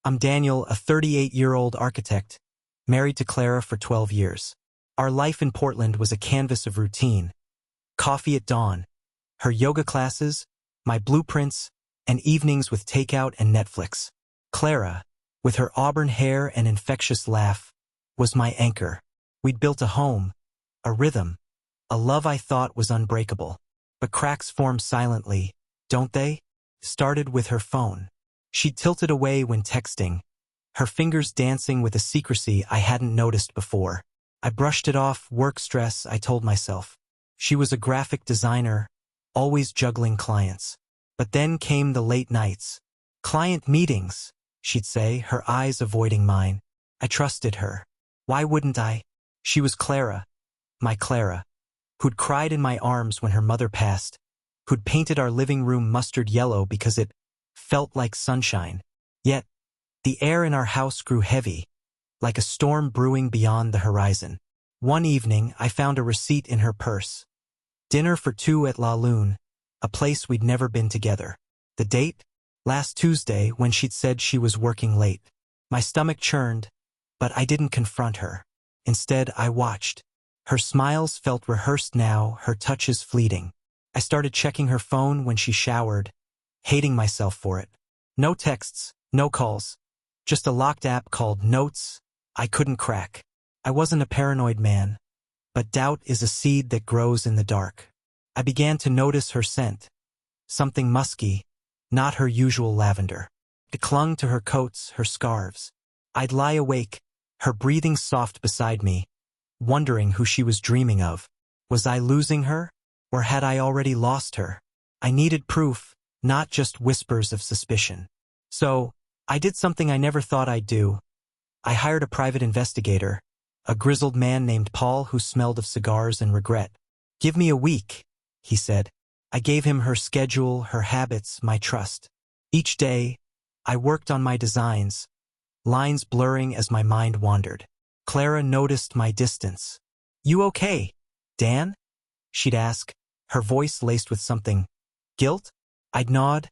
I'm Daniel, a 38-year-old architect, married to Clara for 12 years. Our life in Portland was a canvas of routine. Coffee at dawn, her yoga classes, my blueprints, and evenings with takeout and Netflix. Clara, with her auburn hair and infectious laugh, was my anchor. We'd built a home, a rhythm, a love I thought was unbreakable. But cracks form silently, don't they? Started with her phone. She'd tilted away when texting, her fingers dancing with a secrecy I hadn't noticed before. I brushed it off, work stress, I told myself. She was a graphic designer, always juggling clients. But then came the late nights. Client meetings, she'd say, her eyes avoiding mine. I trusted her. Why wouldn't I? She was Clara, my Clara, who'd cried in my arms when her mother passed, who'd painted our living room mustard yellow because it felt like sunshine. Yet, the air in our house grew heavy, like a storm brewing beyond the horizon. One evening, I found a receipt in her purse. Dinner for two at La Lune, a place we'd never been together. The date? Last Tuesday, when she'd said she was working late. My stomach churned, but I didn't confront her. Instead, I watched. Her smiles felt rehearsed now, her touches fleeting. I started checking her phone when she showered, hating myself for it. No texts, no calls. Just a locked app called Notes I couldn't crack. I wasn't a paranoid man, but doubt is a seed that grows in the dark. I began to notice her scent. Something musky, not her usual lavender. It clung to her coats, her scarves. I'd lie awake, her breathing soft beside me, wondering who she was dreaming of. Was I losing her, or had I already lost her? I needed proof, not just whispers of suspicion. So, I did something I never thought I'd do. I hired a private investigator, a grizzled man named Paul who smelled of cigars and regret. "Give me a week," he said. I gave him her schedule, her habits, my trust. Each day, I worked on my designs, lines blurring as my mind wandered. Clara noticed my distance. "You okay, Dan?" she'd ask, her voice laced with something. Guilt? I'd nod,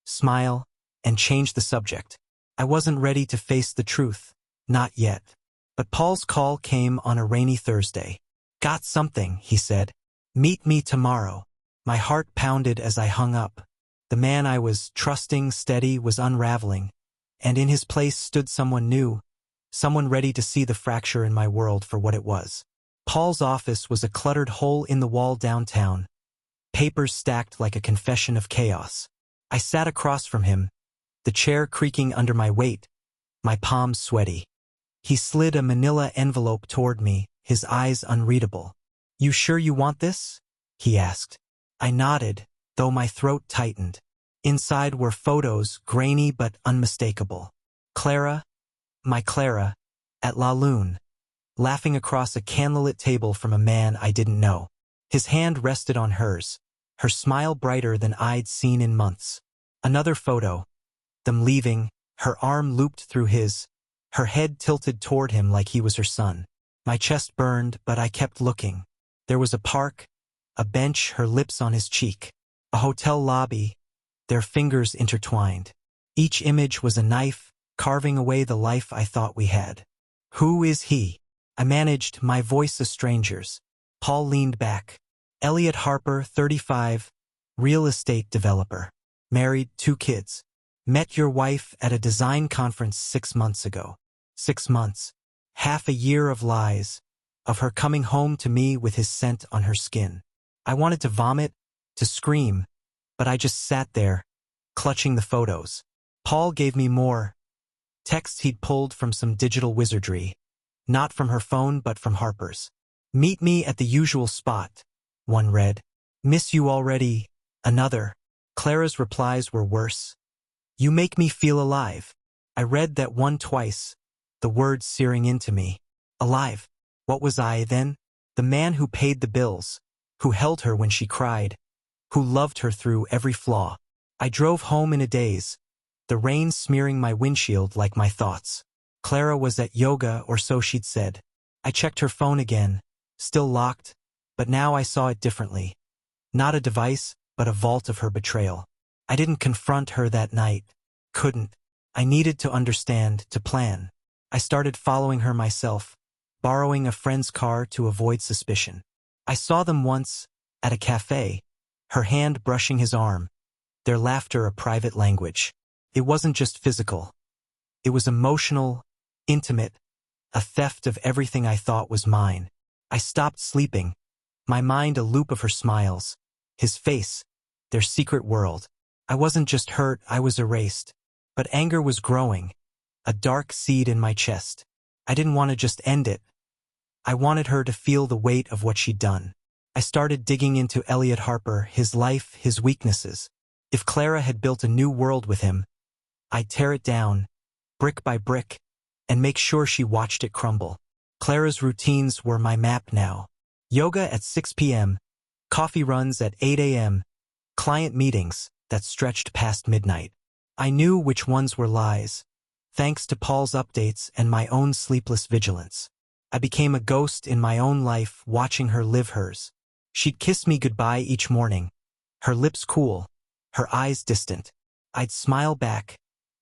smile, and change the subject. I wasn't ready to face the truth. Not yet. But Paul's call came on a rainy Thursday. "Got something," he said. "Meet me tomorrow." My heart pounded as I hung up. The man I was trusting, steady, was unraveling, and in his place stood someone new, someone ready to see the fracture in my world for what it was. Paul's office was a cluttered hole-in-the-wall downtown, papers stacked like a confession of chaos. I sat across from him, the chair creaking under my weight, my palms sweaty. He slid a manila envelope toward me, his eyes unreadable. "You sure you want this?" he asked. I nodded, though my throat tightened. Inside were photos, grainy but unmistakable. Clara, my Clara, at La Lune, laughing across a candlelit table from a man I didn't know. His hand rested on hers, her smile brighter than I'd seen in months. Another photo, them leaving, her arm looped through his, her head tilted toward him like he was her son. My chest burned, but I kept looking. There was a park, a bench, her lips on his cheek. A hotel lobby, their fingers intertwined. Each image was a knife, carving away the life I thought we had. "Who is he?" I managed, my voice a stranger's. Paul leaned back. "Elliot Harper, 35, real estate developer. Married, 2 kids. Met your wife at a design conference 6 months ago." 6 months. Half a year of lies, of her coming home to me with his scent on her skin. I wanted to vomit, to scream, but I just sat there, clutching the photos. Paul gave me more. Texts he'd pulled from some digital wizardry. Not from her phone, but from Harper's. "Meet me at the usual spot," one read. "Miss you already," another. Clara's replies were worse. "You make me feel alive." I read that one twice, the words searing into me. Alive. What was I, then? The man who paid the bills, who held her when she cried, who loved her through every flaw. I drove home in a daze, the rain smearing my windshield like my thoughts. Clara was at yoga, or so she'd said. I checked her phone again, still locked, but now I saw it differently. Not a device, but a vault of her betrayal. I didn't confront her that night. Couldn't. I needed to understand, to plan. I started following her myself, borrowing a friend's car to avoid suspicion. I saw them once, at a cafe, her hand brushing his arm, their laughter a private language. It wasn't just physical. It was emotional, intimate, a theft of everything I thought was mine. I stopped sleeping, my mind a loop of her smiles, his face, their secret world. I wasn't just hurt, I was erased. But anger was growing, a dark seed in my chest. I didn't want to just end it. I wanted her to feel the weight of what she'd done. I started digging into Elliot Harper, his life, his weaknesses. If Clara had built a new world with him, I'd tear it down, brick by brick, and make sure she watched it crumble. Clara's routines were my map now. Yoga at 6 p.m., coffee runs at 8 a.m., client meetings that stretched past midnight. I knew which ones were lies, thanks to Paul's updates and my own sleepless vigilance. I became a ghost in my own life, watching her live hers. She'd kiss me goodbye each morning, her lips cool, her eyes distant. I'd smile back,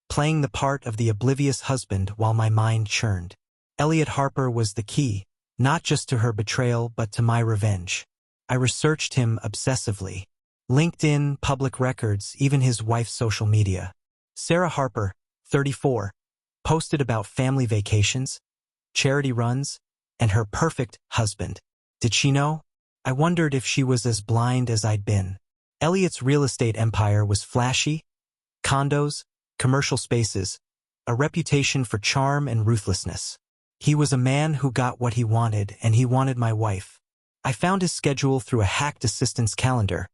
playing the part of the oblivious husband while my mind churned. Elliot Harper was the key, not just to her betrayal but to my revenge. I researched him obsessively. LinkedIn, public records, even his wife's social media. Sarah Harper, 34, posted about family vacations, charity runs, and her perfect husband. Did she know? I wondered if she was as blind as I'd been. Elliot's real estate empire was flashy, condos, commercial spaces, a reputation for charm and ruthlessness. He was a man who got what he wanted, and he wanted my wife. I found his schedule through a hacked assistant's calendar.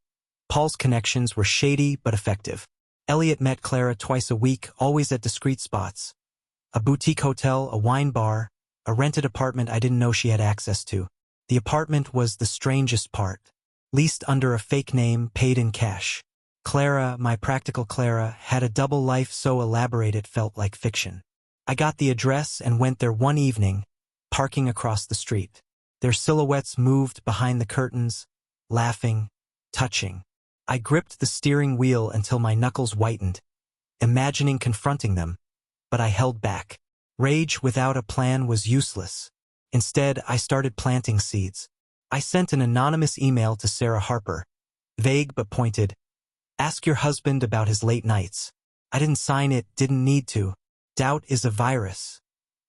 Paul's connections were shady but effective. Elliot met Clara twice a week, always at discreet spots. A boutique hotel, a wine bar, a rented apartment I didn't know she had access to. The apartment was the strangest part. Leased under a fake name, paid in cash. Clara, my practical Clara, had a double life so elaborate it felt like fiction. I got the address and went there one evening, parking across the street. Their silhouettes moved behind the curtains, laughing, touching. I gripped the steering wheel until my knuckles whitened, imagining confronting them, but I held back. Rage without a plan was useless. Instead, I started planting seeds. I sent an anonymous email to Sarah Harper, vague but pointed. Ask your husband about his late nights. I didn't sign it, didn't need to. Doubt is a virus.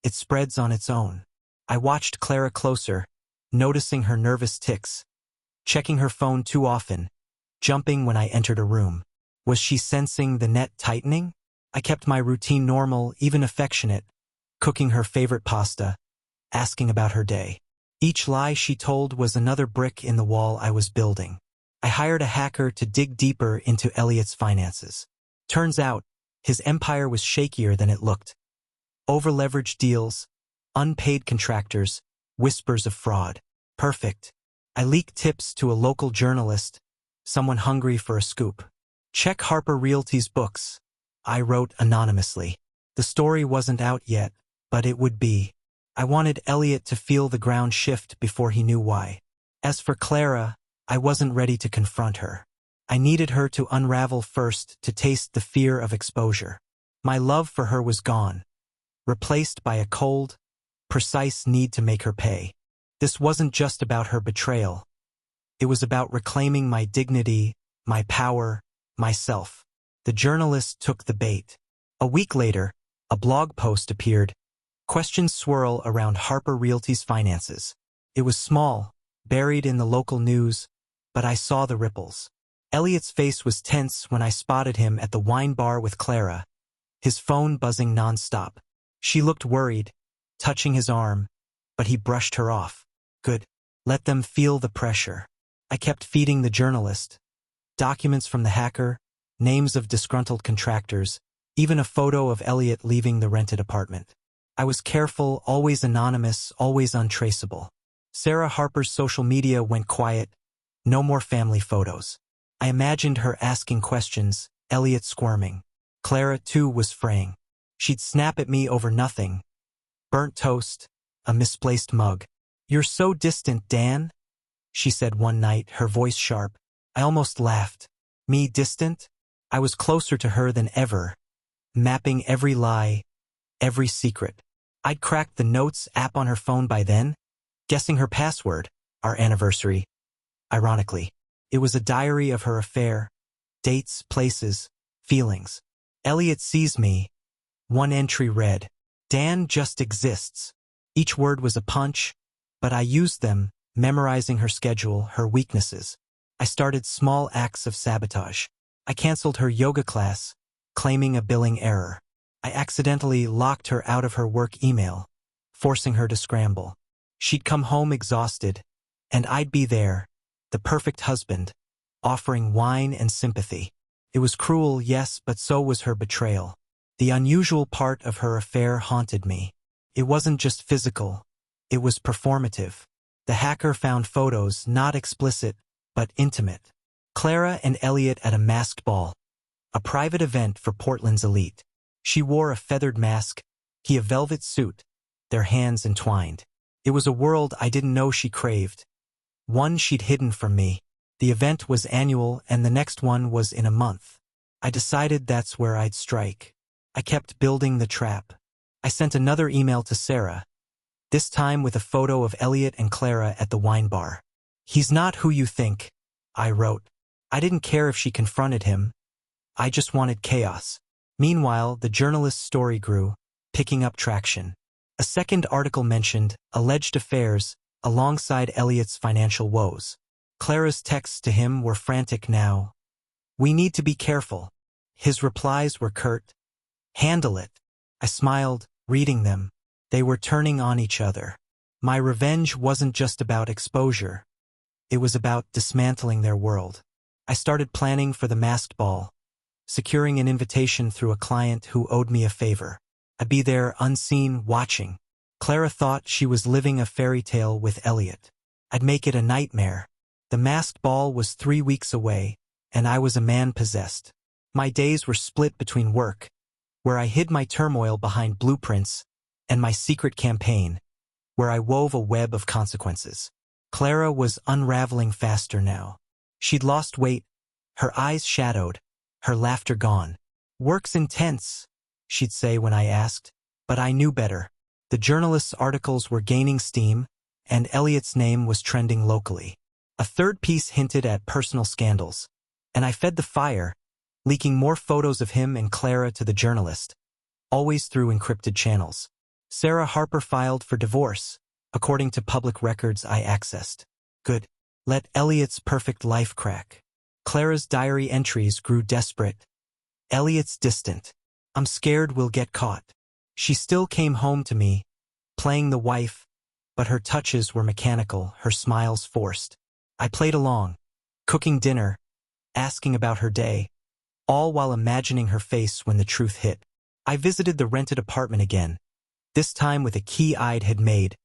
It spreads on its own. I watched Clara closer, noticing her nervous tics, checking her phone too often, jumping when I entered a room. Was she sensing the net tightening? I kept my routine normal, even affectionate, cooking her favorite pasta, asking about her day. Each lie she told was another brick in the wall I was building. I hired a hacker to dig deeper into Elliot's finances. Turns out, his empire was shakier than it looked. Over-leveraged deals, unpaid contractors, whispers of fraud. Perfect. I leaked tips to a local journalist, someone hungry for a scoop. Check Harper Realty's books, I wrote anonymously. The story wasn't out yet, but it would be. I wanted Elliot to feel the ground shift before he knew why. As for Clara, I wasn't ready to confront her. I needed her to unravel first to taste the fear of exposure. My love for her was gone, replaced by a cold, precise need to make her pay. This wasn't just about her betrayal. It was about reclaiming my dignity, my power, myself. The journalist took the bait. A week later, a blog post appeared. Questions swirl around Harper Realty's finances. It was small, buried in the local news, but I saw the ripples. Elliot's face was tense when I spotted him at the wine bar with Clara, his phone buzzing nonstop. She looked worried, touching his arm, but he brushed her off. Good. Let them feel the pressure. I kept feeding the journalist. Documents from the hacker, names of disgruntled contractors, even a photo of Elliot leaving the rented apartment. I was careful, always anonymous, always untraceable. Sarah Harper's social media went quiet. No more family photos. I imagined her asking questions, Elliot squirming. Clara, too, was fraying. She'd snap at me over nothing. Burnt toast, a misplaced mug. You're so distant, Dan, she said one night, her voice sharp. I almost laughed. Me distant? I was closer to her than ever, mapping every lie, every secret. I'd cracked the Notes app on her phone by then, guessing her password, our anniversary. Ironically, it was a diary of her affair, dates, places, feelings. Elliot sees me. One entry read, Dan just exists. Each word was a punch, but I used them, memorizing her schedule, her weaknesses. I started small acts of sabotage. I canceled her yoga class, claiming a billing error. I accidentally locked her out of her work email, forcing her to scramble. She'd come home exhausted, and I'd be there, the perfect husband, offering wine and sympathy. It was cruel, yes, but so was her betrayal. The unusual part of her affair haunted me. It wasn't just physical, it was performative. The hacker found photos not explicit, but intimate. Clara and Elliot at a masked ball, a private event for Portland's elite. She wore a feathered mask, he a velvet suit, their hands entwined. It was a world I didn't know she craved, one she'd hidden from me. The event was annual and the next one was in a month. I decided that's where I'd strike. I kept building the trap. I sent another email to Sarah, this time with a photo of Elliot and Clara at the wine bar. He's not who you think, I wrote. I didn't care if she confronted him. I just wanted chaos. Meanwhile, the journalist's story grew, picking up traction. A second article mentioned alleged affairs alongside Elliot's financial woes. Clara's texts to him were frantic now. We need to be careful. His replies were curt. Handle it. I smiled, reading them. They were turning on each other. My revenge wasn't just about exposure. It was about dismantling their world. I started planning for the masked ball, securing an invitation through a client who owed me a favor. I'd be there unseen, watching. Clara thought she was living a fairy tale with Elliot. I'd make it a nightmare. The masked ball was 3 weeks away, and I was a man possessed. My days were split between work, where I hid my turmoil behind blueprints, and my secret campaign, where I wove a web of consequences. Clara was unraveling faster now. She'd lost weight, her eyes shadowed, her laughter gone. Work's intense, she'd say when I asked, but I knew better. The journalist's articles were gaining steam, and Elliot's name was trending locally. A third piece hinted at personal scandals, and I fed the fire, leaking more photos of him and Clara to the journalist, always through encrypted channels. Sarah Harper filed for divorce, according to public records I accessed. Good. Let Elliot's perfect life crack. Clara's diary entries grew desperate. Elliot's distant. I'm scared we'll get caught. She still came home to me, playing the wife, but her touches were mechanical, her smiles forced. I played along, cooking dinner, asking about her day, all while imagining her face when the truth hit. I visited the rented apartment again, this time with a key I'd had made.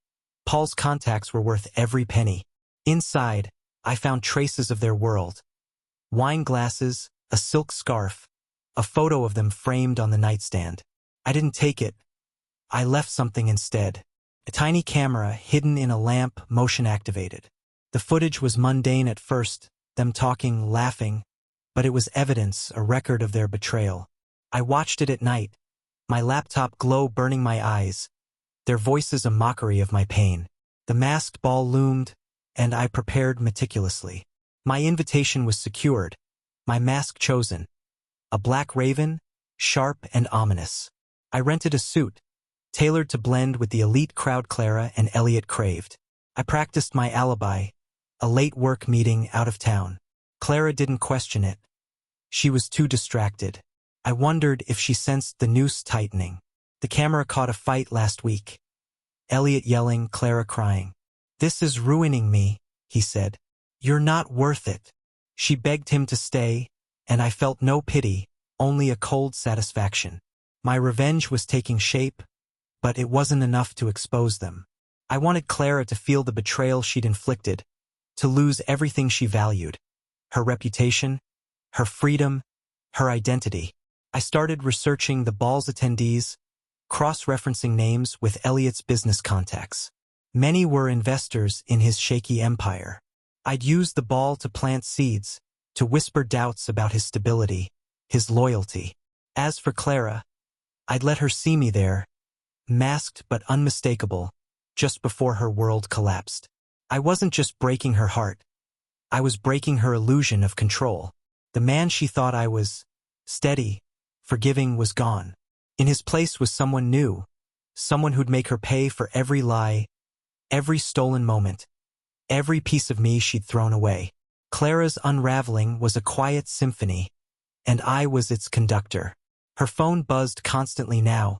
Paul's contacts were worth every penny. Inside, I found traces of their world. Wine glasses, a silk scarf, a photo of them framed on the nightstand. I didn't take it. I left something instead. A tiny camera hidden in a lamp, motion-activated. The footage was mundane at first, them talking, laughing, but it was evidence, a record of their betrayal. I watched it at night, my laptop glow burning my eyes, their voices a mockery of my pain. The masked ball loomed, and I prepared meticulously. My invitation was secured, my mask chosen. A black raven, sharp and ominous. I rented a suit, tailored to blend with the elite crowd Clara and Elliot craved. I practiced my alibi, a late work meeting out of town. Clara didn't question it. She was too distracted. I wondered if she sensed the noose tightening. The camera caught a fight last week. Elliot yelling, Clara crying. This is ruining me, he said. You're not worth it. She begged him to stay, and I felt no pity, only a cold satisfaction. My revenge was taking shape, but it wasn't enough to expose them. I wanted Clara to feel the betrayal she'd inflicted, to lose everything she valued. Her reputation, her freedom, her identity. I started researching the ball's attendees, cross-referencing names with Elliot's business contacts. Many were investors in his shaky empire. I'd used the ball to plant seeds, to whisper doubts about his stability, his loyalty. As for Clara, I'd let her see me there, masked but unmistakable, just before her world collapsed. I wasn't just breaking her heart. I was breaking her illusion of control. The man she thought I was, steady, forgiving, was gone. In his place was someone new, someone who'd make her pay for every lie, every stolen moment, every piece of me she'd thrown away. Clara's unraveling was a quiet symphony, and I was its conductor. Her phone buzzed constantly now,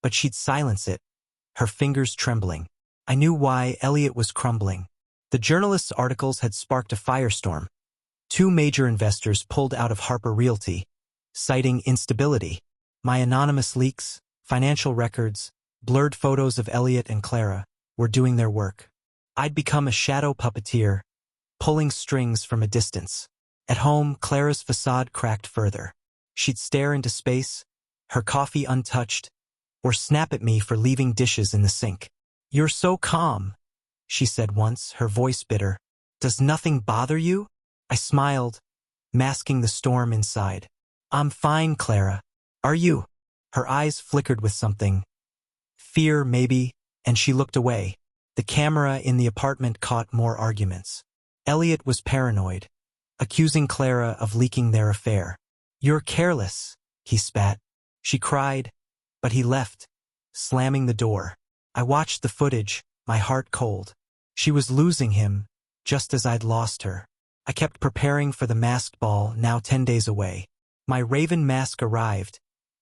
but she'd silence it, her fingers trembling. I knew why. Elliot was crumbling. The journalist's articles had sparked a firestorm. 2 major investors pulled out of Harper Realty, citing instability. My anonymous leaks, financial records, blurred photos of Elliot and Clara were doing their work. I'd become a shadow puppeteer, pulling strings from a distance. At home, Clara's facade cracked further. She'd stare into space, her coffee untouched, or snap at me for leaving dishes in the sink. "You're so calm," she said once, her voice bitter. "Does nothing bother you?" I smiled, masking the storm inside. "I'm fine, Clara. Are you?" Her eyes flickered with something. Fear, maybe, and she looked away. The camera in the apartment caught more arguments. Elliot was paranoid, accusing Clara of leaking their affair. "You're careless," he spat. She cried, but he left, slamming the door. I watched the footage, my heart cold. She was losing him, just as I'd lost her. I kept preparing for the masked ball, now 10 days away. My raven mask arrived,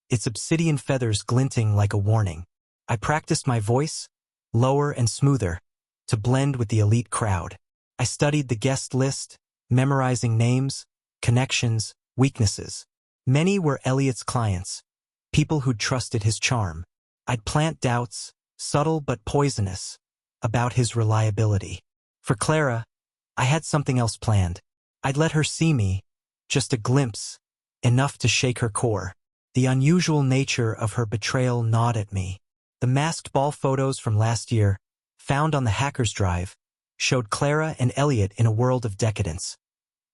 its obsidian feathers glinting like a warning. I practiced my voice, lower and smoother, to blend with the elite crowd. I studied the guest list, memorizing names, connections, weaknesses. Many were Elliot's clients, people who'd trusted his charm. I'd plant doubts, subtle but poisonous, about his reliability. For Clara, I had something else planned. I'd let her see me, just a glimpse, enough to shake her core. The unusual nature of her betrayal gnawed at me. The masked ball photos from last year, found on the hacker's drive, showed Clara and Elliot in a world of decadence.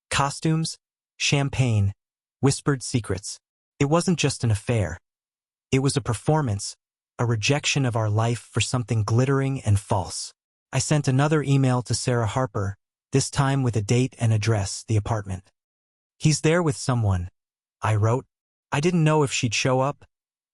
Costumes, champagne, whispered secrets. It wasn't just an affair. It was a performance, a rejection of our life for something glittering and false. I sent another email to Sarah Harper, this time with a date and address, the apartment. "He's there with someone," I wrote. I didn't know if she'd show up,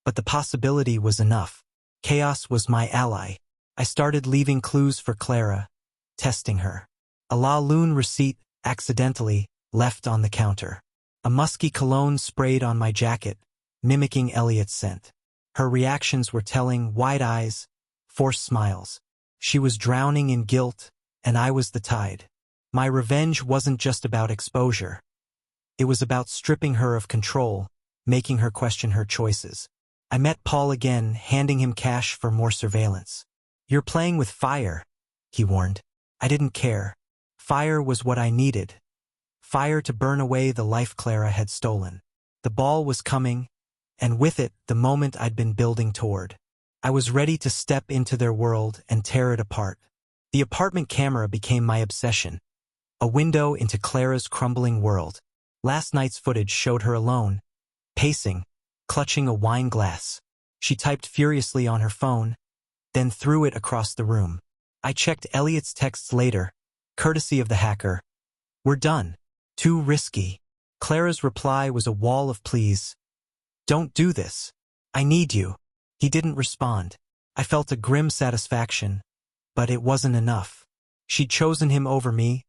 but the possibility was enough. Chaos was my ally. I started leaving clues for Clara, testing her. A La Lune receipt, accidentally, left on the counter. A musky cologne sprayed on my jacket, mimicking Elliot's scent. Her reactions were telling: wide eyes, forced smiles. She was drowning in guilt, and I was the tide. My revenge wasn't just about exposure. It was about stripping her of control, making her question her choices. I met Paul again, handing him cash for more surveillance. "You're playing with fire," he warned. I didn't care. Fire was what I needed. Fire to burn away the life Clara had stolen. The ball was coming, and with it, the moment I'd been building toward. I was ready to step into their world and tear it apart. The apartment camera became my obsession, a window into Clara's crumbling world. Last night's footage showed her alone, pacing, clutching a wine glass. She typed furiously on her phone, then threw it across the room. I checked Elliot's texts later, courtesy of the hacker. "We're done. Too risky." Clara's reply was a wall of pleas. "Don't do this. I need you." He didn't respond. I felt a grim satisfaction, but it wasn't enough. She'd chosen him over me,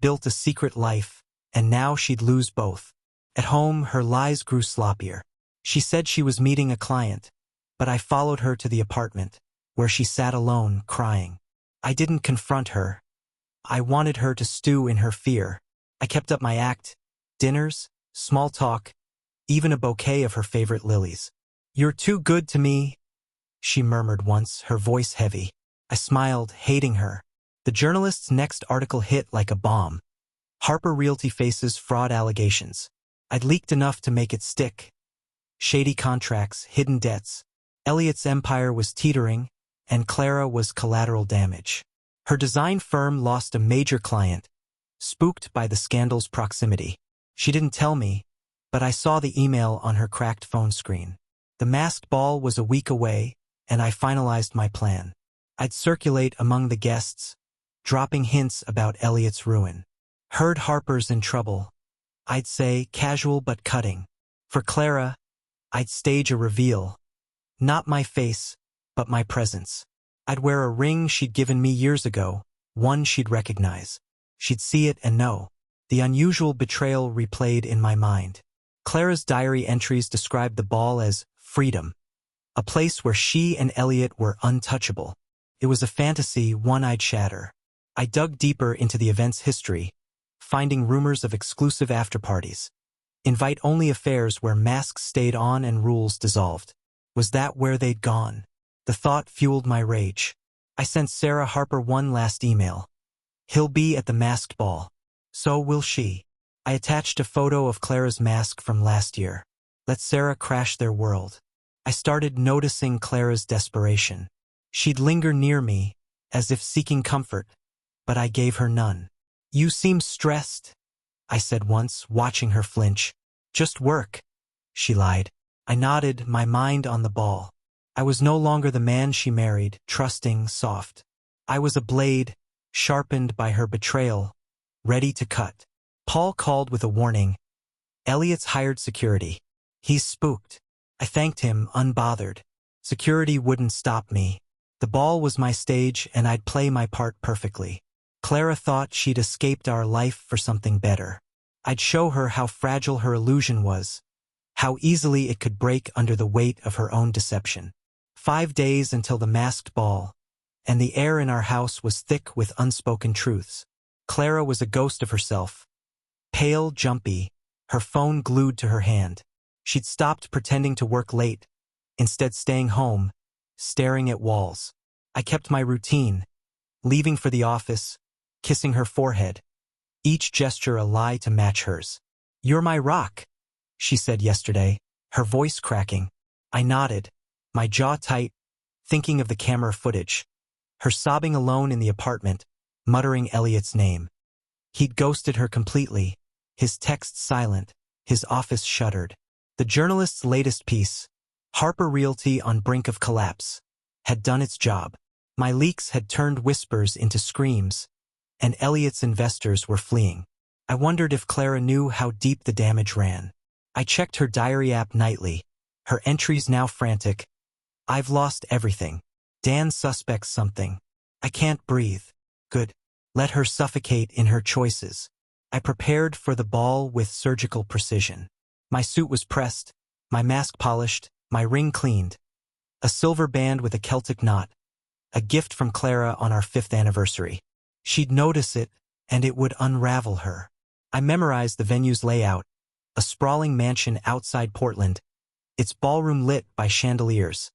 built a secret life, and now she'd lose both. At home, her lies grew sloppier. She said she was meeting a client, but I followed her to the apartment, where she sat alone, crying. I didn't confront her. I wanted her to stew in her fear. I kept up my act: dinners, small talk, even a bouquet of her favorite lilies. "You're too good to me," she murmured once, her voice heavy. I smiled, hating her. The journalist's next article hit like a bomb. Harper Realty faces fraud allegations. I'd leaked enough to make it stick. Shady contracts, hidden debts. Elliot's empire was teetering, and Clara was collateral damage. Her design firm lost a major client, spooked by the scandal's proximity. She didn't tell me, but I saw the email on her cracked phone screen. The masked ball was a week away, and I finalized my plan. I'd circulate among the guests, dropping hints about Elliot's ruin. Heard Harper's in trouble. I'd say casual but cutting. For Clara, I'd stage a reveal. Not my face, but my presence. I'd wear a ring she'd given me years ago, one she'd recognize. She'd see it and know. The unusual betrayal replayed in my mind. Clara's diary entries described the ball as freedom, a place where she and Elliot were untouchable. It was a fantasy, one I'd shatter. I dug deeper into the event's history, finding rumors of exclusive after-parties. Invite-only affairs where masks stayed on and rules dissolved. Was that where they'd gone? The thought fueled my rage. I sent Sarah Harper one last email. He'll be at the masked ball. So will she. I attached a photo of Clara's mask from last year. Let Sarah crash their world. I started noticing Clara's desperation. She'd linger near me, as if seeking comfort, but I gave her none. You seem stressed, I said once, watching her flinch. Just work, she lied. I nodded, my mind on the ball. I was no longer the man she married, trusting, soft. I was a blade, sharpened by her betrayal, ready to cut. Paul called with a warning. Elliot's hired security. He's spooked. I thanked him, unbothered. Security wouldn't stop me. The ball was my stage, and I'd play my part perfectly. Clara thought she'd escaped our life for something better. I'd show her how fragile her illusion was, how easily it could break under the weight of her own deception. 5 days until the masked ball, and the air in our house was thick with unspoken truths. Clara was a ghost of herself. Pale, jumpy, her phone glued to her hand. She'd stopped pretending to work late, instead staying home, staring at walls. I kept my routine, leaving for the office, kissing her forehead, each gesture a lie to match hers. You're my rock, she said yesterday, her voice cracking. I nodded, my jaw tight, thinking of the camera footage. Her sobbing alone in the apartment, muttering Elliot's name. He'd ghosted her completely, his texts silent, his office shuttered. The journalist's latest piece, Harper Realty on brink of collapse, had done its job. My leaks had turned whispers into screams, and Elliot's investors were fleeing. I wondered if Clara knew how deep the damage ran. I checked her diary app nightly, her entries now frantic. I've lost everything. Dan suspects something. I can't breathe. Good. Let her suffocate in her choices. I prepared for the ball with surgical precision. My suit was pressed, my mask polished, my ring cleaned. A silver band with a Celtic knot. A gift from Clara on our 5th anniversary. She'd notice it, and it would unravel her. I memorized the venue's layout. A sprawling mansion outside Portland. Its ballroom lit by chandeliers.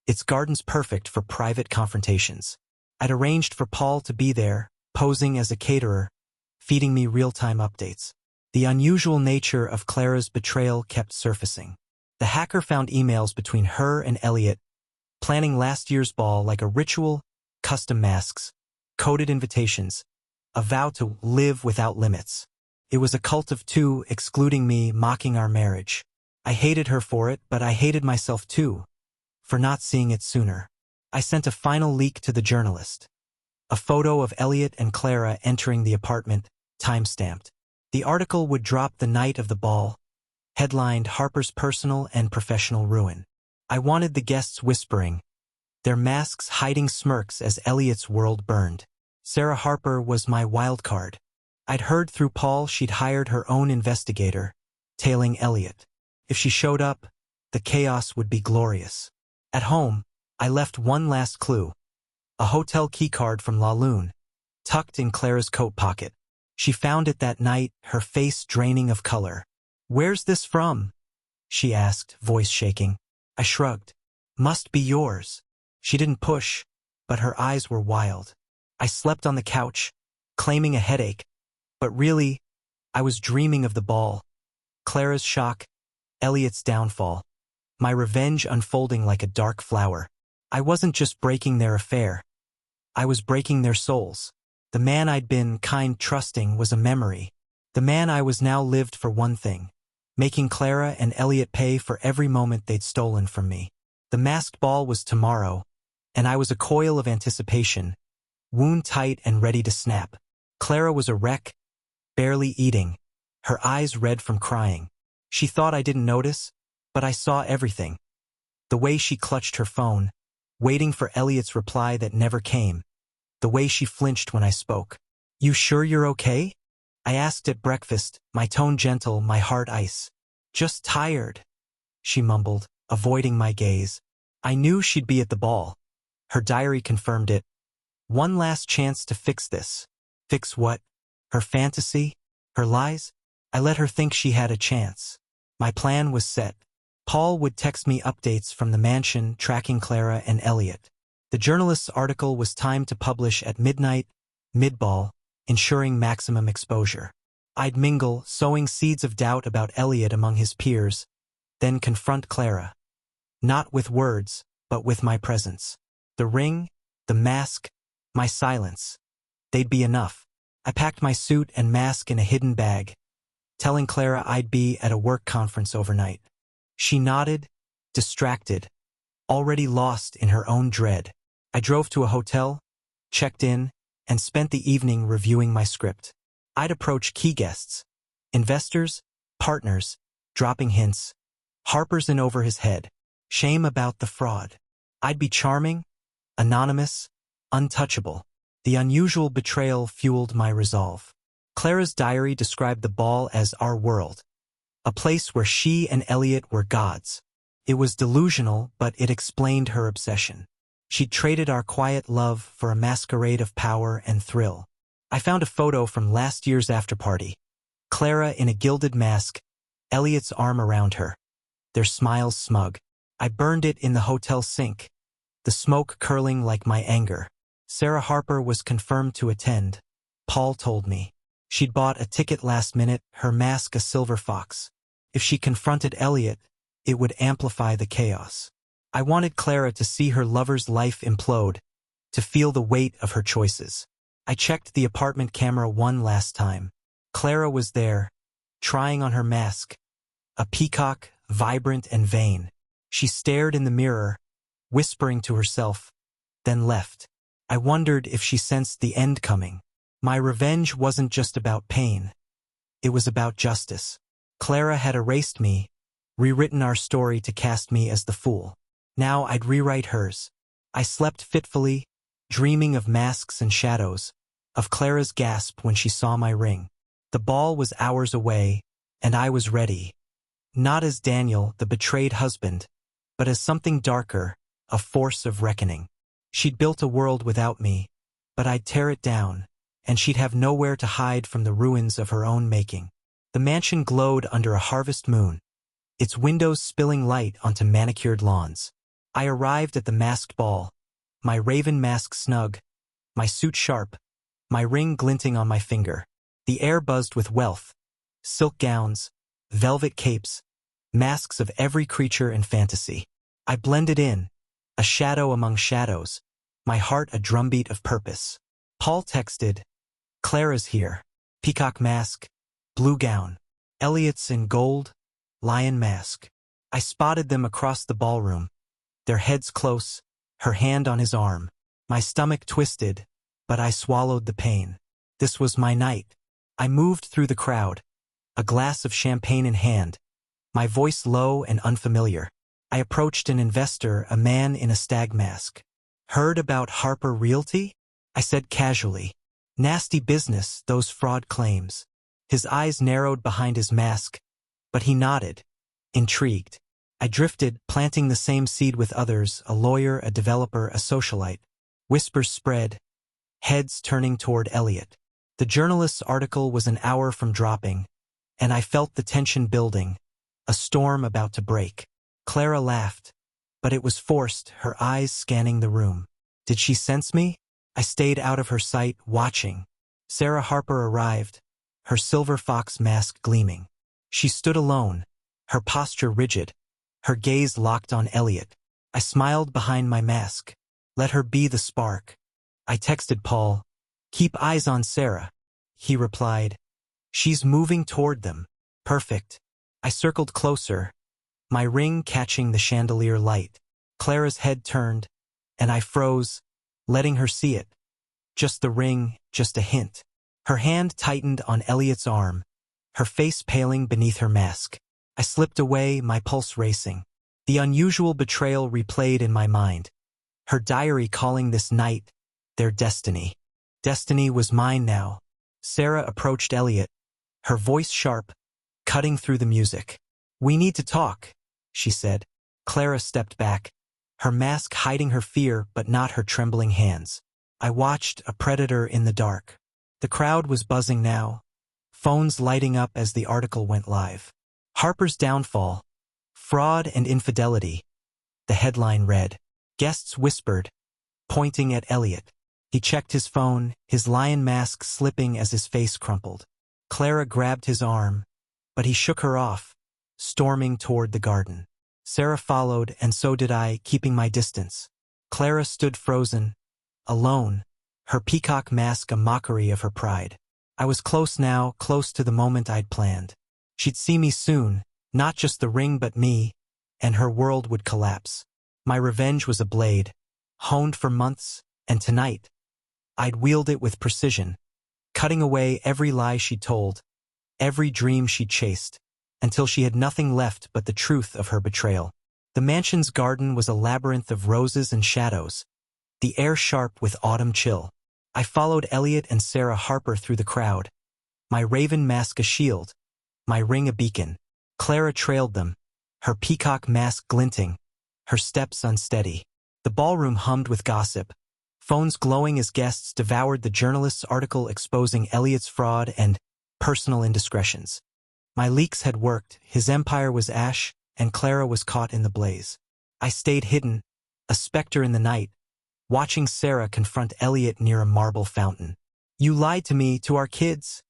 Its gardens perfect for private confrontations. I'd arranged for Paul to be there, posing as a caterer, feeding me real-time updates. The unusual nature of Clara's betrayal kept surfacing. The hacker found emails between her and Elliot, planning last year's ball like a ritual, custom masks, coded invitations, a vow to live without limits. It was a cult of two, excluding me, mocking our marriage. I hated her for it, but I hated myself too, for not seeing it sooner. I sent a final leak to the journalist. A photo of Elliot and Clara entering the apartment, time-stamped. The article would drop the night of the ball, headlined Harper's personal and professional ruin. I wanted the guests whispering, their masks hiding smirks as Elliot's world burned. Sarah Harper was my wild card. I'd heard through Paul she'd hired her own investigator, tailing Elliot. If she showed up, the chaos would be glorious. At home, I left one last clue. A hotel keycard from La Lune, tucked in Clara's coat pocket. She found it that night, her face draining of color. "Where's this from?" she asked, voice shaking. I shrugged. "Must be yours." She didn't push, but her eyes were wild. I slept on the couch, claiming a headache, but really, I was dreaming of the ball. Clara's shock, Elliot's downfall. My revenge unfolding like a dark flower. I wasn't just breaking their affair. I was breaking their souls. The man I'd been kind trusting was a memory. The man I was now lived for one thing. making Clara and Elliot pay for every moment they'd stolen from me. The masked ball was tomorrow, and I was a coil of anticipation, wound tight and ready to snap. Clara was a wreck, barely eating, her eyes red from crying. She thought I didn't notice, but I saw everything. The way she clutched her phone, waiting for Elliot's reply that never came. The way she flinched when I spoke. "You sure you're okay?" I asked at breakfast, my tone gentle, my heart ice. "Just tired," she mumbled, avoiding my gaze. I knew she'd be at the ball. Her diary confirmed it. One last chance to fix this. Fix what? Her fantasy? Her lies? I let her think she had a chance. My plan was set. Paul would text me updates from the mansion tracking Clara and Elliot. The journalist's article was timed to publish at midnight, mid-ball, ensuring maximum exposure. I'd mingle, sowing seeds of doubt about Elliot among his peers, then confront Clara. Not with words, but with my presence. The ring, the mask, my silence. They'd be enough. I packed my suit and mask in a hidden bag, telling Clara I'd be at a work conference overnight. She nodded, distracted, already lost in her own dread. I drove to a hotel, checked in, and spent the evening reviewing my script. I'd approach key guests, investors, partners, dropping hints, Harper's in over his head, shame about the fraud. I'd be charming, anonymous, untouchable. The unusual betrayal fueled my resolve. Clara's diary described the ball as our world, a place where she and Elliot were gods. It was delusional, but it explained her obsession. She'd traded our quiet love for a masquerade of power and thrill. I found a photo from last year's after-party. Clara in a gilded mask, Elliot's arm around her, their smiles smug. I burned it in the hotel sink, the smoke curling like my anger. Sarah Harper was confirmed to attend, Paul told me. She'd bought a ticket last minute, her mask a silver fox. If she confronted Elliot, it would amplify the chaos. I wanted Clara to see her lover's life implode, to feel the weight of her choices. I checked the apartment camera one last time. Clara was there, trying on her mask, a peacock, vibrant and vain. She stared in the mirror, whispering to herself, then left. I wondered if she sensed the end coming. My revenge wasn't just about pain. It was about justice. Clara had erased me, rewritten our story to cast me as the fool. Now I'd rewrite hers. I slept fitfully, dreaming of masks and shadows, of Clara's gasp when she saw my ring. The ball was hours away, and I was ready. Not as Daniel, the betrayed husband, but as something darker, a force of reckoning. She'd built a world without me, but I'd tear it down, and she'd have nowhere to hide from the ruins of her own making. The mansion glowed under a harvest moon, its windows spilling light onto manicured lawns. I arrived at the masked ball, my raven mask snug, my suit sharp, my ring glinting on my finger. The air buzzed with wealth, silk gowns, velvet capes, masks of every creature in fantasy. I blended in, a shadow among shadows, my heart a drumbeat of purpose. Paul texted, "Clara's here. Peacock mask, blue gown. Elliot's in gold, lion mask." I spotted them across the ballroom, their heads close, her hand on his arm. My stomach twisted, but I swallowed the pain. This was my night. I moved through the crowd, a glass of champagne in hand, my voice low and unfamiliar. I approached an investor, a man in a stag mask. "Heard about Harper Realty?" I said casually. "Nasty business, those fraud claims." His eyes narrowed behind his mask, but he nodded, intrigued. I drifted, planting the same seed with others, a lawyer, a developer, a socialite. Whispers spread, heads turning toward Elliot. The journalist's article was an hour from dropping, and I felt the tension building, a storm about to break. Clara laughed, but it was forced, her eyes scanning the room. Did she sense me? I stayed out of her sight, watching. Sarah Harper arrived, her silver fox mask gleaming. She stood alone, her posture rigid, her gaze locked on Elliot. I smiled behind my mask. Let her be the spark. I texted Paul, "Keep eyes on Sarah." He replied, "She's moving toward them." Perfect. I circled closer, my ring catching the chandelier light. Clara's head turned, and I froze, letting her see it. Just the ring, just a hint. Her hand tightened on Elliot's arm, her face paling beneath her mask. I slipped away, my pulse racing. The unusual betrayal replayed in my mind. Her diary calling this night their destiny. Destiny was mine now. Sarah approached Elliot, her voice sharp, cutting through the music. "We need to talk," she said. Clara stepped back, her mask hiding her fear but not her trembling hands. I watched, a predator in the dark. The crowd was buzzing now, phones lighting up as the article went live. Harper's downfall, fraud and infidelity. The headline read. Guests whispered, pointing at Elliot. He checked his phone, his lion mask slipping as his face crumpled. Clara grabbed his arm, but he shook her off, storming toward the garden. Sarah followed, and so did I, keeping my distance. Clara stood frozen, alone, her peacock mask a mockery of her pride. I was close now, close to the moment I'd planned. She'd see me soon, not just the ring but me, and her world would collapse. My revenge was a blade, honed for months, and tonight, I'd wield it with precision, cutting away every lie she told, every dream she chased, until she had nothing left but the truth of her betrayal. The mansion's garden was a labyrinth of roses and shadows, the air sharp with autumn chill. I followed Elliot and Sarah Harper through the crowd, my raven mask a shield, my ring a beacon. Clara trailed them, her peacock mask glinting, her steps unsteady. The ballroom hummed with gossip, phones glowing as guests devoured the journalist's article exposing Elliot's fraud and personal indiscretions. My leaks had worked, his empire was ash, and Clara was caught in the blaze. I stayed hidden, a specter in the night, watching Sarah confront Elliot near a marble fountain. "You lied to me, to our kids,"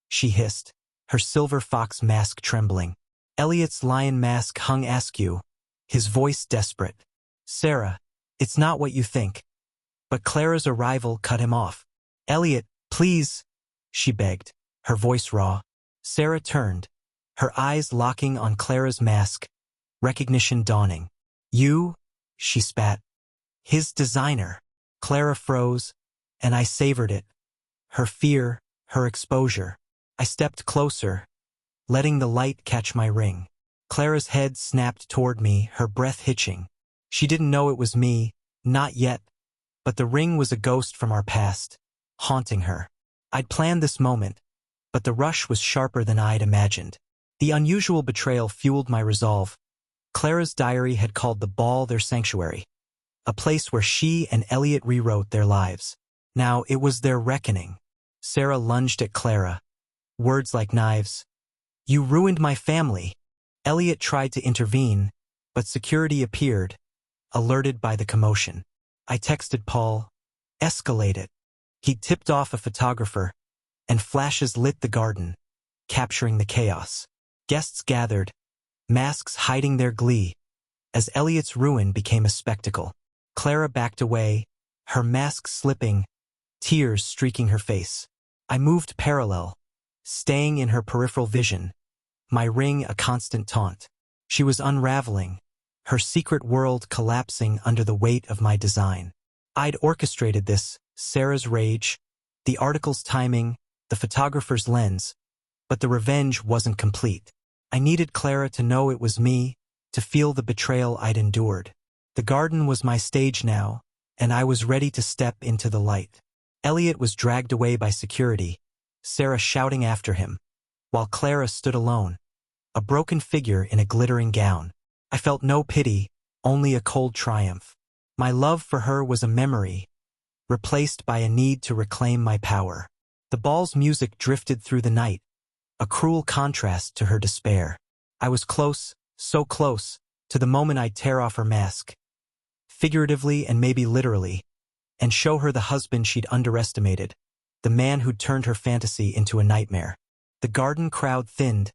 she hissed, her silver fox mask trembling. Elliot's lion mask hung askew, his voice desperate. "Sarah, it's not what you think." But Clara's arrival cut him off. "Elliot, please," she begged, her voice raw. Sarah turned, her eyes locking on Clara's mask, recognition dawning. "You?" she spat. "His designer." Clara froze, and I savored it. Her fear, her exposure. I stepped closer, letting the light catch my ring. Clara's head snapped toward me, her breath hitching. She didn't know it was me, not yet, but the ring was a ghost from our past, haunting her. I'd planned this moment, but the rush was sharper than I'd imagined. The unusual betrayal fueled my resolve. Clara's diary had called the ball their sanctuary, a place where she and Elliot rewrote their lives. Now it was their reckoning. Sarah lunged at Clara, words like knives. "You ruined my family." Elliot tried to intervene, but security appeared, alerted by the commotion. I texted Paul, "Escalate it." He tipped off a photographer, and flashes lit the garden, capturing the chaos. Guests gathered, masks hiding their glee, as Elliot's ruin became a spectacle. Clara backed away, her mask slipping, tears streaking her face. I moved parallel, staying in her peripheral vision, my ring a constant taunt. She was unraveling, her secret world collapsing under the weight of my design. I'd orchestrated this, Sarah's rage, the article's timing, the photographer's lens, but the revenge wasn't complete. I needed Clara to know it was me, to feel the betrayal I'd endured. The garden was my stage now, and I was ready to step into the light. Elliot was dragged away by security, Sarah shouting after him, while Clara stood alone, a broken figure in a glittering gown. I felt no pity, only a cold triumph. My love for her was a memory, replaced by a need to reclaim my power. The ball's music drifted through the night, a cruel contrast to her despair. I was close, so close, to the moment I'd tear off her mask, figuratively and maybe literally, and show her the husband she'd underestimated, the man who'd turned her fantasy into a nightmare. The garden crowd thinned,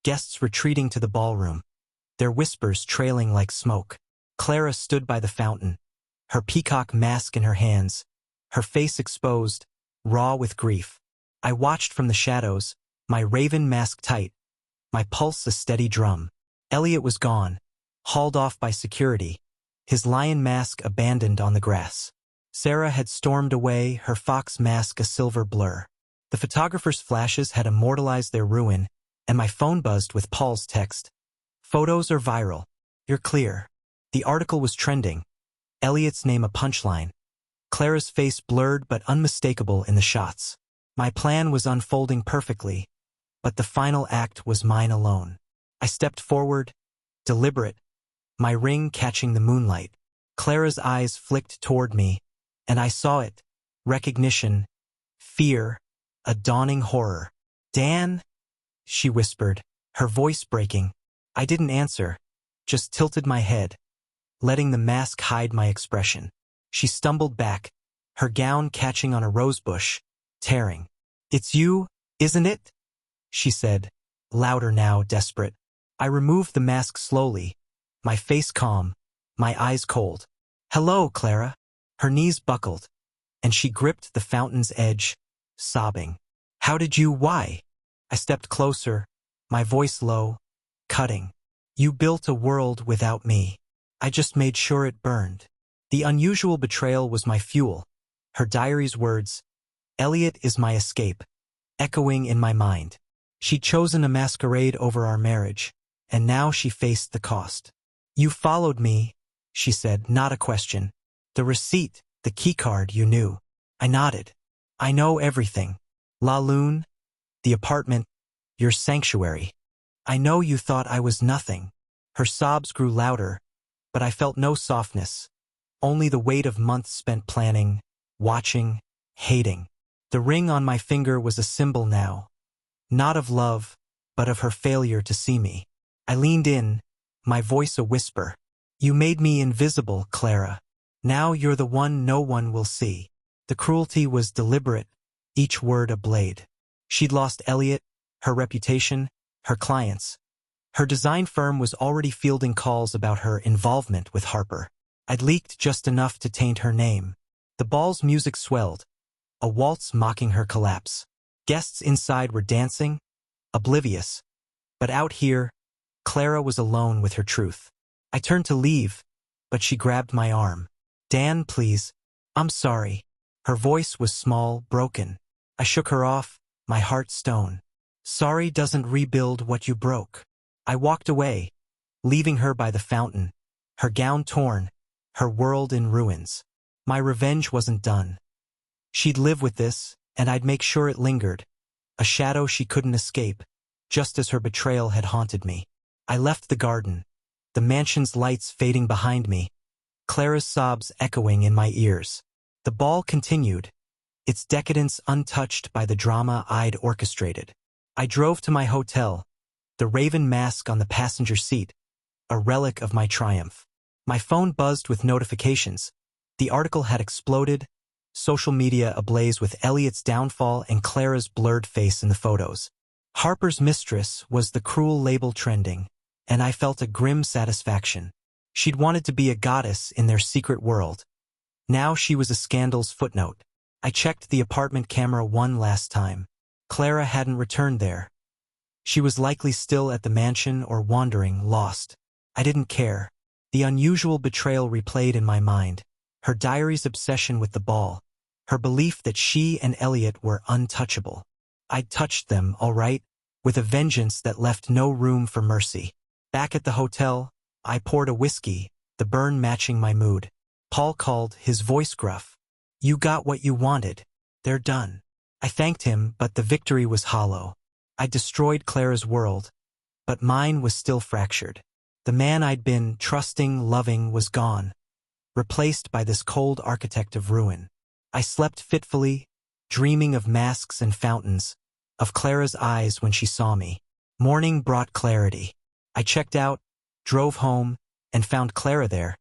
guests retreating to the ballroom, their whispers trailing like smoke. Clara stood by the fountain, her peacock mask in her hands, her face exposed, raw with grief. I watched from the shadows, my raven mask tight, my pulse a steady drum. Elliot was gone, hauled off by security, his lion mask abandoned on the grass. Sarah had stormed away, her fox mask a silver blur. The photographer's flashes had immortalized their ruin, and my phone buzzed with Paul's text. Photos are viral. You're clear. The article was trending. Elliot's name a punchline. Clara's face blurred but unmistakable in the shots. My plan was unfolding perfectly, but the final act was mine alone. I stepped forward, deliberate, my ring catching the moonlight. Clara's eyes flicked toward me, and I saw it. Recognition, fear, a dawning horror. Dan? She whispered, her voice breaking. I didn't answer, just tilted my head, letting the mask hide my expression. She stumbled back, her gown catching on a rosebush, tearing. It's you, isn't it? She said, louder now, desperate. I removed the mask slowly, my face calm, my eyes cold. Hello, Clara. Her knees buckled, and she gripped the fountain's edge, sobbing. Why? I stepped closer, my voice low, cutting. You built a world without me. I just made sure it burned. The unusual betrayal was my fuel. Her diary's words, Elliot is my escape, echoing in my mind. She'd chosen a masquerade over our marriage, and now she faced the cost. You followed me, she said, not a question. The receipt, the keycard, you knew. I nodded. I know everything. La Lune, the apartment, your sanctuary. I know you thought I was nothing. Her sobs grew louder, but I felt no softness, only the weight of months spent planning, watching, hating. The ring on my finger was a symbol now, not of love, but of her failure to see me. I leaned in, my voice a whisper. You made me invisible, Clara. Now you're the one no one will see. The cruelty was deliberate, each word a blade. She'd lost Elliot, her reputation, her clients. Her design firm was already fielding calls about her involvement with Harper. I'd leaked just enough to taint her name. The ball's music swelled, a waltz mocking her collapse. Guests inside were dancing, oblivious. But out here, Clara was alone with her truth. I turned to leave, but she grabbed my arm. Dan, please. I'm sorry. Her voice was small, broken. I shook her off, my heart stone. Sorry doesn't rebuild what you broke. I walked away, leaving her by the fountain, her gown torn, her world in ruins. My revenge wasn't done. She'd live with this, and I'd make sure it lingered, a shadow she couldn't escape, just as her betrayal had haunted me. I left the garden, the mansion's lights fading behind me, Clara's sobs echoing in my ears. The ball continued, its decadence untouched by the drama I'd orchestrated. I drove to my hotel, the raven mask on the passenger seat, a relic of my triumph. My phone buzzed with notifications. The article had exploded, social media ablaze with Elliot's downfall and Clara's blurred face in the photos. Harper's mistress was the cruel label trending, and I felt a grim satisfaction. She'd wanted to be a goddess in their secret world. Now she was a scandal's footnote. I checked the apartment camera one last time. Clara hadn't returned there. She was likely still at the mansion or wandering, lost. I didn't care. The unusual betrayal replayed in my mind. Her diary's obsession with the ball. Her belief that she and Elliot were untouchable. I'd touched them, all right, with a vengeance that left no room for mercy. Back at the hotel, I poured a whiskey, the burn matching my mood. Paul called, his voice gruff. You got what you wanted. They're done. I thanked him, but the victory was hollow. I destroyed Clara's world, but mine was still fractured. The man I'd been trusting, loving, was gone, replaced by this cold architect of ruin. I slept fitfully, dreaming of masks and fountains, of Clara's eyes when she saw me. Morning brought clarity. I checked out, drove home, and found Clara there,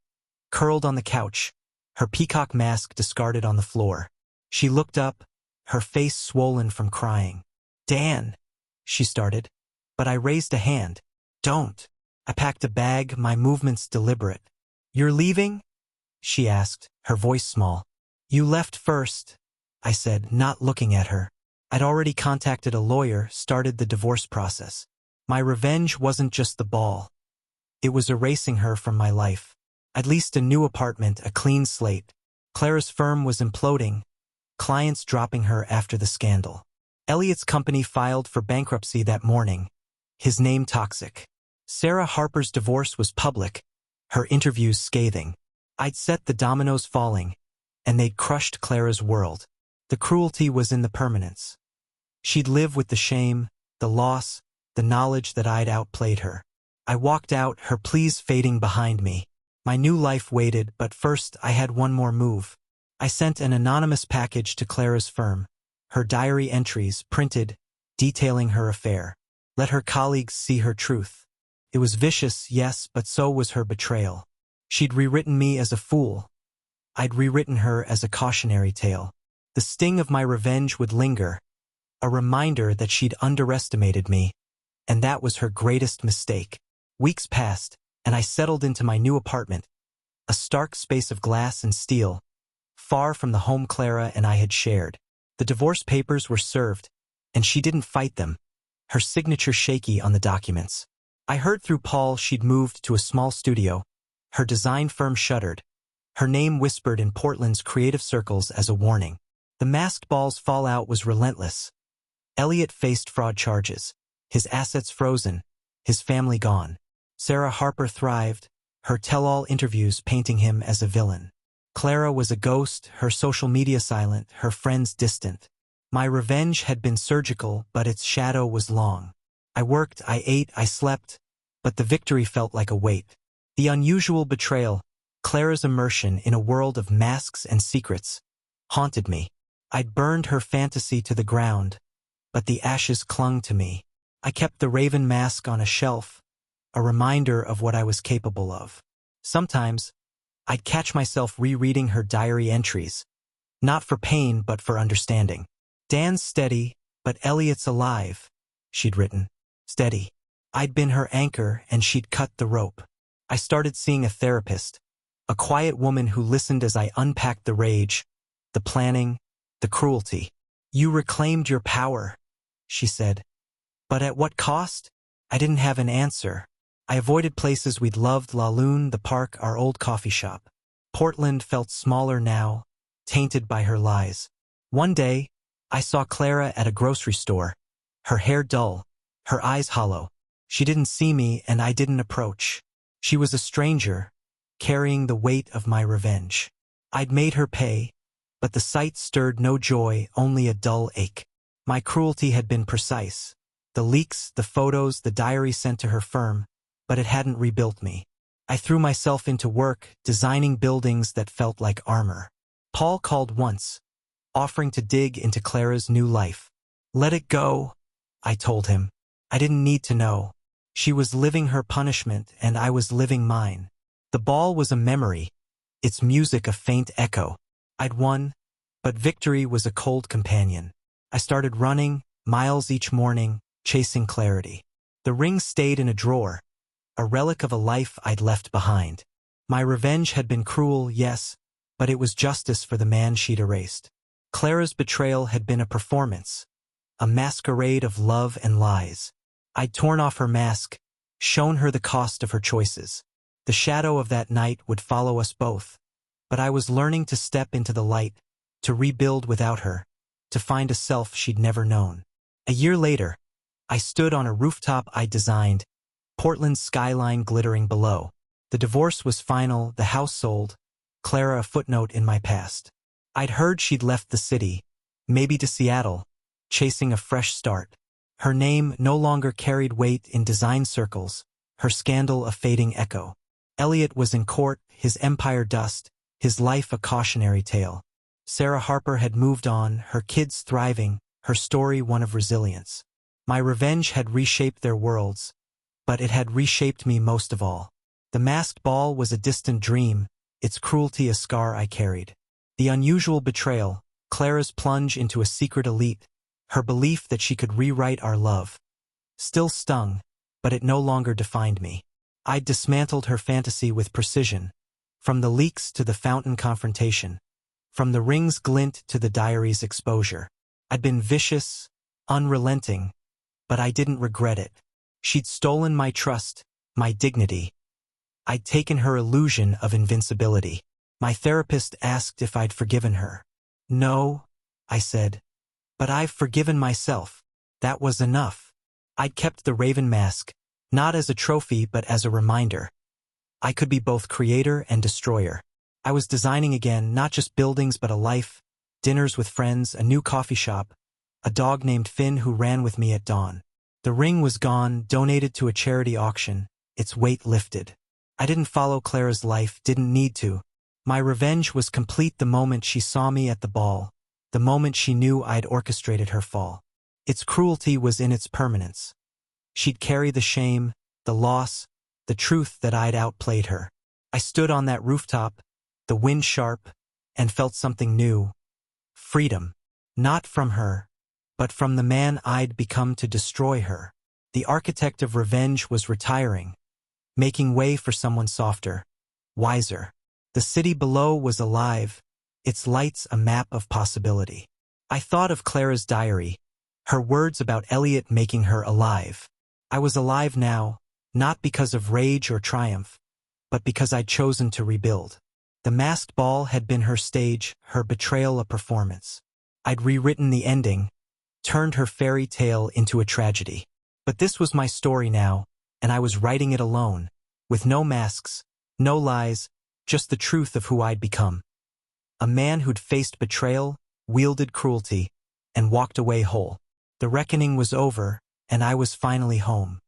curled on the couch, her peacock mask discarded on the floor. She looked up, her face swollen from crying. Dan, she started, but I raised a hand. Don't. I packed a bag, my movements deliberate. You're leaving? She asked, her voice small. You left first, I said, not looking at her. I'd already contacted a lawyer, started the divorce process. My revenge wasn't just the ball. It was erasing her from my life. I'd leased a new apartment, a clean slate. Clara's firm was imploding, clients dropping her after the scandal. Elliot's company filed for bankruptcy that morning. His name toxic. Sarah Harper's divorce was public, her interviews scathing. I'd set the dominoes falling, and they'd crushed Clara's world. The cruelty was in the permanence. She'd live with the shame, the loss, the knowledge that I'd outplayed her. I walked out, her pleas fading behind me. My new life waited, but first I had one more move. I sent an anonymous package to Clara's firm. Her diary entries, printed, detailing her affair. Let her colleagues see her truth. It was vicious, yes, but so was her betrayal. She'd rewritten me as a fool. I'd rewritten her as a cautionary tale. The sting of my revenge would linger, a reminder that she'd underestimated me, and that was her greatest mistake. Weeks passed, and I settled into my new apartment, a stark space of glass and steel, far from the home Clara and I had shared. The divorce papers were served, and she didn't fight them, her signature shaky on the documents. I heard through Paul she'd moved to a small studio. Her design firm shuttered, her name whispered in Portland's creative circles as a warning. The masked ball's fallout was relentless. Elliot faced fraud charges, his assets frozen, his family gone. Sarah Harper thrived, her tell-all interviews painting him as a villain. Clara was a ghost, her social media silent, her friends distant. My revenge had been surgical, but its shadow was long. I worked, I ate, I slept, but the victory felt like a weight. The unusual betrayal, Clara's immersion in a world of masks and secrets, haunted me. I'd burned her fantasy to the ground, but the ashes clung to me. I kept the raven mask on a shelf, a reminder of what I was capable of. Sometimes, I'd catch myself rereading her diary entries, not for pain but for understanding. "Dan's steady, but Elliot's alive," she'd written. Steady. I'd been her anchor and she'd cut the rope. I started seeing a therapist, a quiet woman who listened as I unpacked the rage, the planning, the cruelty. "You reclaimed your power," she said. "But at what cost?" I didn't have an answer. I avoided places we'd loved, La Lune, the park, our old coffee shop. Portland felt smaller now, tainted by her lies. One day, I saw Clara at a grocery store, her hair dull, her eyes hollow. She didn't see me and I didn't approach. She was a stranger, carrying the weight of my revenge. I'd made her pay, but the sight stirred no joy, only a dull ache. My cruelty had been precise. The leaks, the photos, the diary sent to her firm, but it hadn't rebuilt me. I threw myself into work, designing buildings that felt like armor. Paul called once, offering to dig into Clara's new life. "Let it go," I told him. I didn't need to know. She was living her punishment, and I was living mine. The ball was a memory, its music a faint echo. I'd won, but victory was a cold companion. I started running, miles each morning, chasing clarity. The ring stayed in a drawer, a relic of a life I'd left behind. My revenge had been cruel, yes, but it was justice for the man she'd erased. Clara's betrayal had been a performance, a masquerade of love and lies. I'd torn off her mask, shown her the cost of her choices. The shadow of that night would follow us both, but I was learning to step into the light, to rebuild without her, to find a self she'd never known. A year later, I stood on a rooftop I designed, Portland's skyline glittering below. The divorce was final, the house sold, Clara a footnote in my past. I'd heard she'd left the city, maybe to Seattle, chasing a fresh start. Her name no longer carried weight in design circles, her scandal a fading echo. Elliot was in court, his empire dust, his life a cautionary tale. Sarah Harper had moved on, her kids thriving, her story one of resilience. My revenge had reshaped their worlds, but it had reshaped me most of all. The masked ball was a distant dream, its cruelty a scar I carried. The unusual betrayal, Clara's plunge into a secret elite, her belief that she could rewrite our love, still stung, but it no longer defined me. I'd dismantled her fantasy with precision, from the leaks to the fountain confrontation, from the ring's glint to the diary's exposure. I'd been vicious, unrelenting, but I didn't regret it. She'd stolen my trust, my dignity. I'd taken her illusion of invincibility. My therapist asked if I'd forgiven her. No, I said. But I've forgiven myself. That was enough. I'd kept the raven mask, not as a trophy but as a reminder. I could be both creator and destroyer. I was designing again, not just buildings but a life, dinners with friends, a new coffee shop, a dog named Finn who ran with me at dawn. The ring was gone, donated to a charity auction, its weight lifted. I didn't follow Clara's life, didn't need to. My revenge was complete the moment she saw me at the ball, the moment she knew I'd orchestrated her fall. Its cruelty was in its permanence. She'd carry the shame, the loss, the truth that I'd outplayed her. I stood on that rooftop, the wind sharp, and felt something new. Freedom. Not from her, but from the man I'd become to destroy her. The architect of revenge was retiring, making way for someone softer, wiser. The city below was alive, its lights a map of possibility. I thought of Clara's diary, her words about Elliot making her alive. I was alive now, not because of rage or triumph, but because I'd chosen to rebuild. The masked ball had been her stage, her betrayal a performance. I'd rewritten the ending, turned her fairy tale into a tragedy. But this was my story now, and I was writing it alone, with no masks, no lies, just the truth of who I'd become. A man who'd faced betrayal, wielded cruelty, and walked away whole. The reckoning was over, and I was finally home.